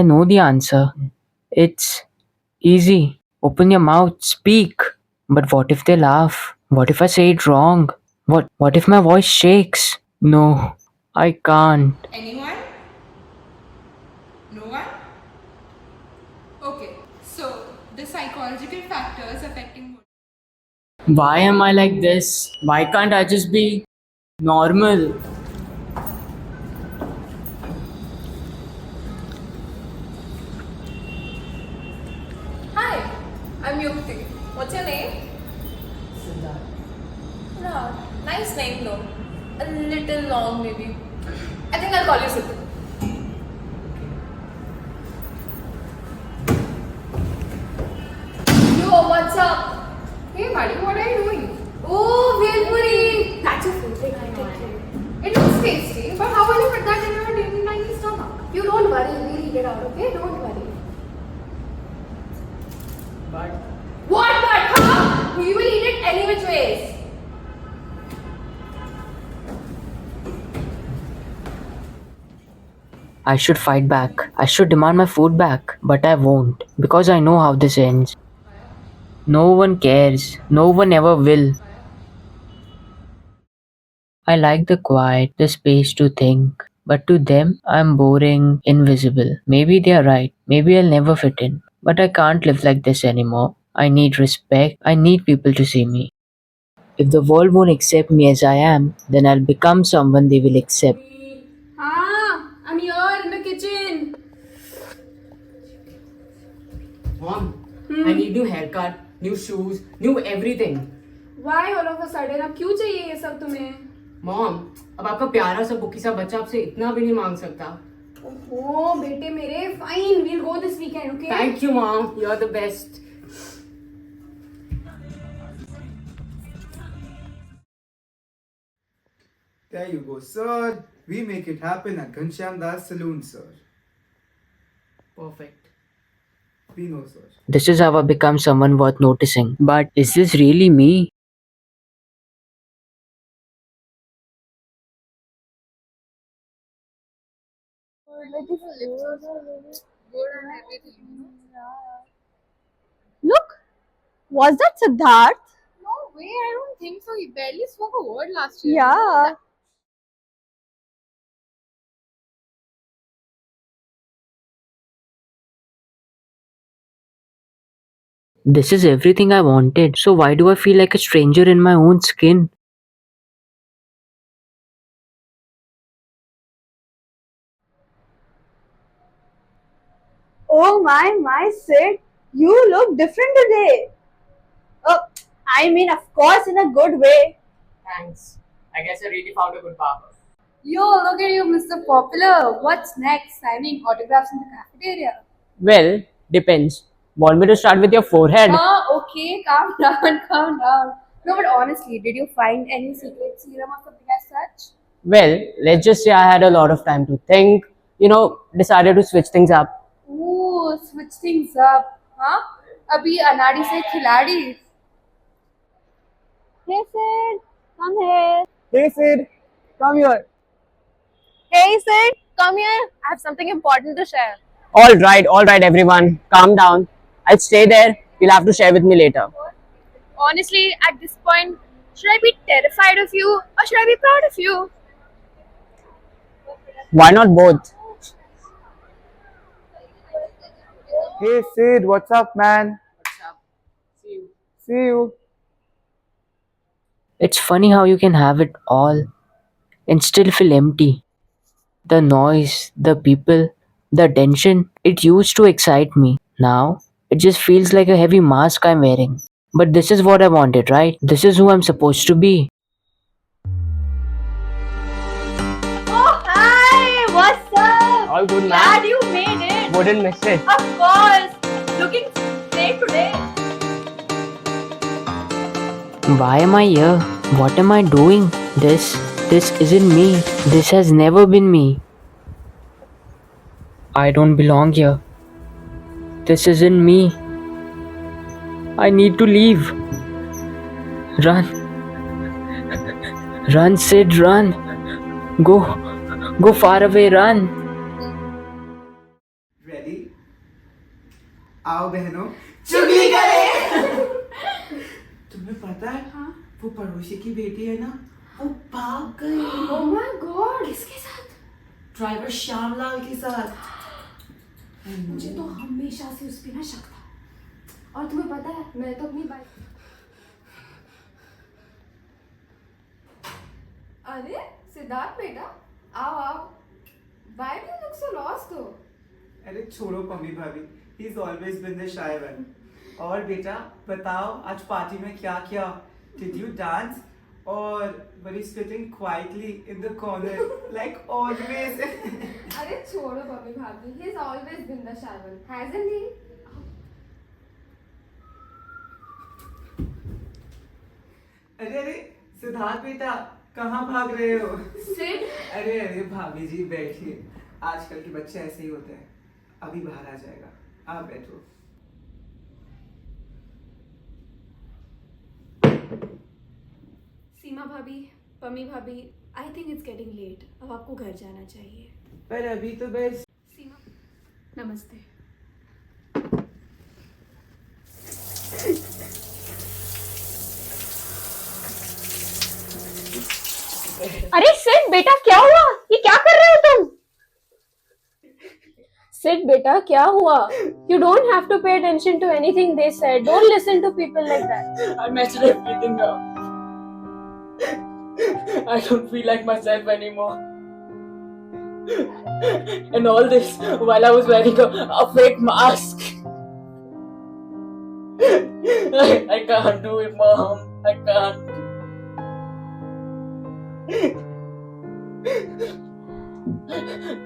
I know the answer. It's easy. Open your mouth, speak. But what if they laugh? What if I say it wrong? What if my voice shakes? No, I can't. Anyone? No one? Okay, so the psychological factors affecting mood. Why am I like this? Why can't I just be normal? Hi, I'm Yukti. What's your name? No, nice name though. A little long maybe. I think I'll call you Siddhu. Yo, what's up? Hey buddy, what are you doing? Oh, Velpuri! That's your favorite. I take care. It looks tasty, but how will you fit that in your tiny stomach? You don't worry, we'll eat it out, okay? Don't worry. But What but? Huh? We will eat it any which ways. I should fight back. I should demand my food back. But I won't. Because I know how this ends. No one cares. No one ever will. I like the quiet, the space to think. But to them, I'm boring, invisible. Maybe they're right. Maybe I'll never fit in. But I can't live like this anymore. I need respect. I need people to see me. If the world won't accept me as I am, then I'll become someone they will accept. I'm here in the kitchen. Mom, I need new haircut, new shoes, new everything. Why all of a sudden? अब क्यों चाहिए ये सब तुम्हें? Mom, अब आपका प्यारा सा बुकी सा बच्चा आपसे इतना भी नहीं मांग सकता. ओह बेटे मेरे, fine, we'll go this weekend, okay? Thank you, mom. You're the best. There you go, sir. We make it happen at Ghanshyam Das Saloon, sir. Perfect. We know, sir. This is how I become someone worth noticing. But is this really me? Look, was that Siddharth? No way, I don't think so. He barely spoke a word last year. Yeah. This is everything I wanted. So why do I feel like a stranger in my own skin? Oh my, Sid, you look different today. Oh, I mean, of course, in a good way. Thanks. I guess I really found a good barber. Yo, look at you, Mr. Popular. What's next? Signing autographs in the cafeteria. Well, depends. Want me to start with your forehead? Okay, calm down, calm down. No, but honestly, did you find any secret serum or something as such? Well, let's just say I had a lot of time to think. Decided to switch things up. Ooh, switch things up, huh? अभी अनाड़ी से खिलाड़ी. Hey, Sid, come here. Hey, Sid, come here. Hey, Sid, come here. I have something important to share. All right, everyone. Calm down. I'll stay there. You'll have to share with me later. Honestly, at this point, should I be terrified of you or should I be proud of you? Why not both? Hey, Sid, what's up, man? See you. It's funny how you can have it all and still feel empty. The noise, the people, the tension, it used to excite me. Now, it just feels like a heavy mask I'm wearing. But this is what I wanted, right? This is who I'm supposed to be. Oh, hi, what's up? All good, Glad you made it. Wouldn't miss it. Of course. Looking great today. Why am I here? What am I doing? This isn't me. This has never been me. I don't belong here. This isn't me. I need to leave. Run. Run, Sid, run. Go far away, run. Ready? आओ बहनों, चुगली करें। तुम्हें पता है? हाँ? वो पड़ोसी की बेटी है ना, वो भाग गई। Oh my God! किसके साथ? ड्राइवर श्यामलाल के साथ। मुझे तो हमेशा से उस पे ना शक था। और तुम्हें पता है, मैं तो अपनी बाइक। अरे सिद्धार्थ बेटा, आओ आओ। Why do you look so lost though? अरे छोड़ो पम्मी भाभी, he's always been the shy one. और बेटा बताओ आज पार्टी में क्या किया? Did you dance? Or were you sitting quietly in the corner like always? अरे छोड़ो पम्मी भाभी, he has always been the shy one, hasn't he? अरे अरे सिद्धार्थ बेटा कहाँ भाग रहे हो? सिड, अरे अरे भाभी जी बैठिए, आजकल के बच्चे ऐसे ही होते हैं, अभी बाहर आ जाएगा, आप बैठो। सीमा भाभी, पम्मी भाभी, I think it's getting late. अब आपको घर जाना चाहिए। पर अभी तो बस। सीमा, नमस्ते। अरे सिड बेटा क्या हुआ? ये क्या कर रहे हो तुम? सिड बेटा क्या हुआ? You don't have to pay attention to anything they said. Don't listen to people like that. I messed everything up. I don't feel like myself anymore. And all this while I was wearing a fake mask. I can't do it, Mom. I can't.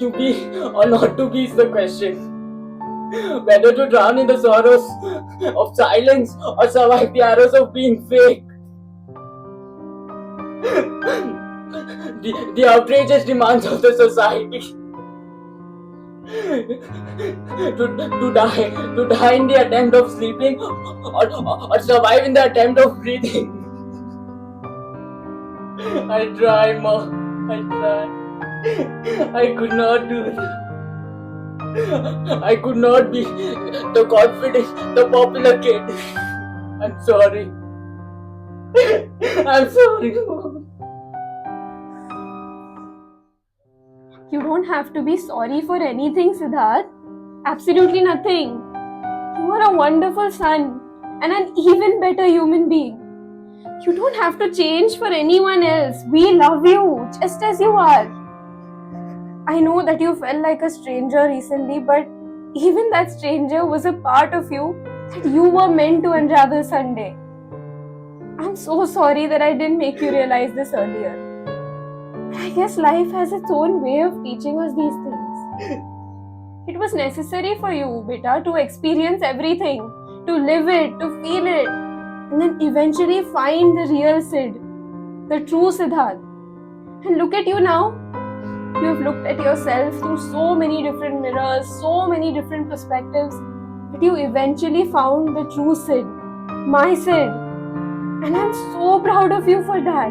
To be or not to be is the question. Whether to drown in the sorrows of silence or survive the arrows of being fake. The outrageous demands of the society. To die in the attempt of sleeping or survive in the attempt of breathing. I tried, Mom. I tried. I could not do it. I could not be the confident, the popular kid. I'm sorry. I'm sorry, Mom. You don't have to be sorry for anything, Siddharth. Absolutely nothing. You are a wonderful son and an even better human being. You don't have to change for anyone else. We love you just as you are. I know that you felt like a stranger recently, but even that stranger was a part of you that you were meant to unravel someday. I'm so sorry that I didn't make you realize this earlier. But I guess life has its own way of teaching us these things. It was necessary for you, beta, to experience everything, to live it, to feel it, and then eventually find the real Sid, the true Siddharth. And look at you now. You have looked at yourself through so many different mirrors, so many different perspectives, but you eventually found the true Sid, my Sid. And I'm so proud of you for that.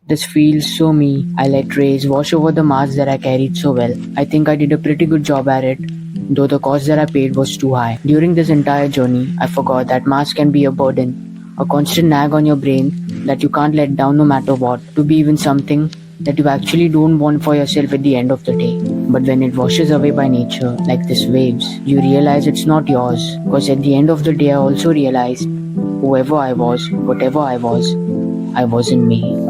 This feels so me. I let rays wash over the mask that I carried so well. I think I did a pretty good job at it, though the cost that I paid was too high. During this entire journey, I forgot that mask can be a burden, a constant nag on your brain that you can't let down no matter what, to be even something that you actually don't want for yourself at the end of the day. But when it washes away by nature, like this waves, you realize it's not yours. Because at the end of the day, I also realized whoever I was, whatever I wasn't me.